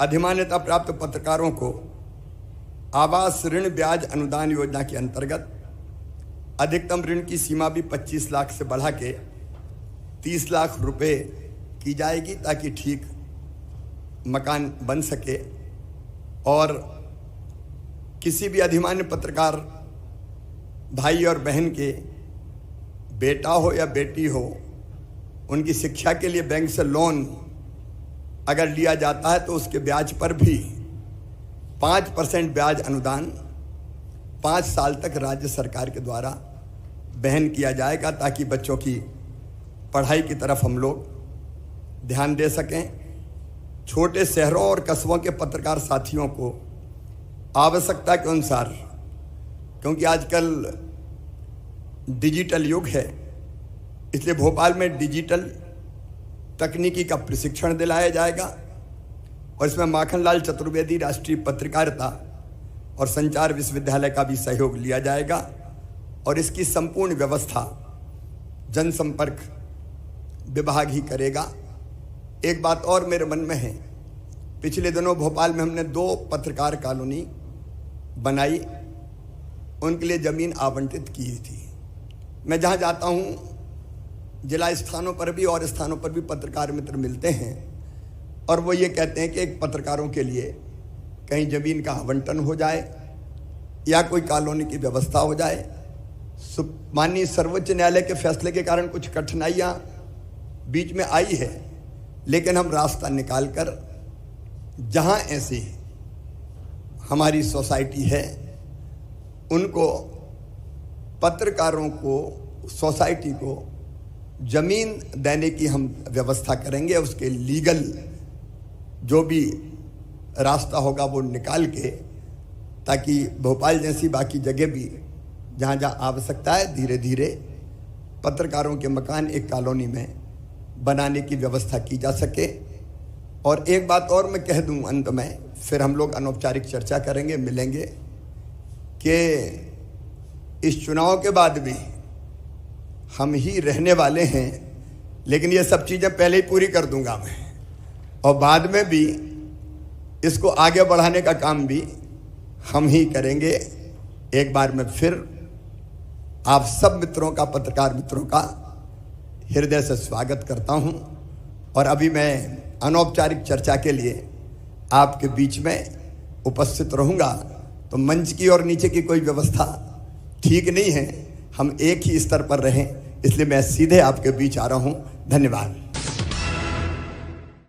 अधिमान्यता प्राप्त पत्रकारों को आवास ऋण ब्याज अनुदान योजना के अंतर्गत अधिकतम ऋण की सीमा भी 25 लाख से बढ़ा के 30 लाख रुपए की जाएगी, ताकि ठीक मकान बन सके और किसी भी अधिमान्य पत्रकार भाई और बहन के बेटा हो या बेटी हो, उनकी शिक्षा के लिए बैंक से लोन अगर लिया जाता है तो उसके ब्याज पर भी 5% ब्याज अनुदान 5 साल तक राज्य सरकार के द्वारा वहन किया जाएगा, ताकि बच्चों की पढ़ाई की तरफ हम लोग ध्यान दे सकें। छोटे शहरों और कस्बों के पत्रकार साथियों को आवश्यकता के अनुसार, क्योंकि आजकल डिजिटल युग है, इसलिए भोपाल में डिजिटल तकनीकी का प्रशिक्षण दिलाया जाएगा और इसमें माखनलाल चतुर्वेदी राष्ट्रीय पत्रकारिता और संचार विश्वविद्यालय का भी सहयोग लिया जाएगा और इसकी संपूर्ण व्यवस्था जनसंपर्क विभाग ही करेगा। एक बात और मेरे मन में है, पिछले दिनों भोपाल में हमने 2 पत्रकार कॉलोनी बनाई, उनके लिए ज़मीन आवंटित की थी। मैं जहाँ जाता हूँ जिला स्थानों पर भी और स्थानों पर भी पत्रकार मित्र मिलते हैं और वो ये कहते हैं कि एक पत्रकारों के लिए कहीं ज़मीन का आवंटन हो जाए या कोई कॉलोनी की व्यवस्था हो जाए। माननीय सर्वोच्च न्यायालय के फैसले के कारण कुछ कठिनाइयाँ बीच में आई है, लेकिन हम रास्ता निकाल कर जहाँ ऐसी हमारी सोसाइटी है उनको, पत्रकारों को, सोसाइटी को ज़मीन देने की हम व्यवस्था करेंगे। उसके लीगल जो भी रास्ता होगा वो निकाल के, ताकि भोपाल जैसी बाकी जगह भी जहाँ जहाँ आवश्यकता है धीरे धीरे पत्रकारों के मकान एक कॉलोनी में बनाने की व्यवस्था की जा सके। और एक बात और मैं कह दूं अंत में, फिर हम लोग अनौपचारिक चर्चा करेंगे, मिलेंगे, कि इस चुनाव के बाद भी हम ही रहने वाले हैं, लेकिन ये सब चीज़ें पहले ही पूरी कर दूंगा मैं, और बाद में भी इसको आगे बढ़ाने का काम भी हम ही करेंगे। एक बार मैं फिर आप सब मित्रों का, पत्रकार मित्रों का हृदय से स्वागत करता हूं और अभी मैं अनौपचारिक चर्चा के लिए आपके बीच में उपस्थित रहूंगा। तो मंच की और नीचे की कोई व्यवस्था ठीक नहीं है, हम एक ही स्तर पर रहें, इसलिए मैं सीधे आपके बीच आ रहा हूं। धन्यवाद।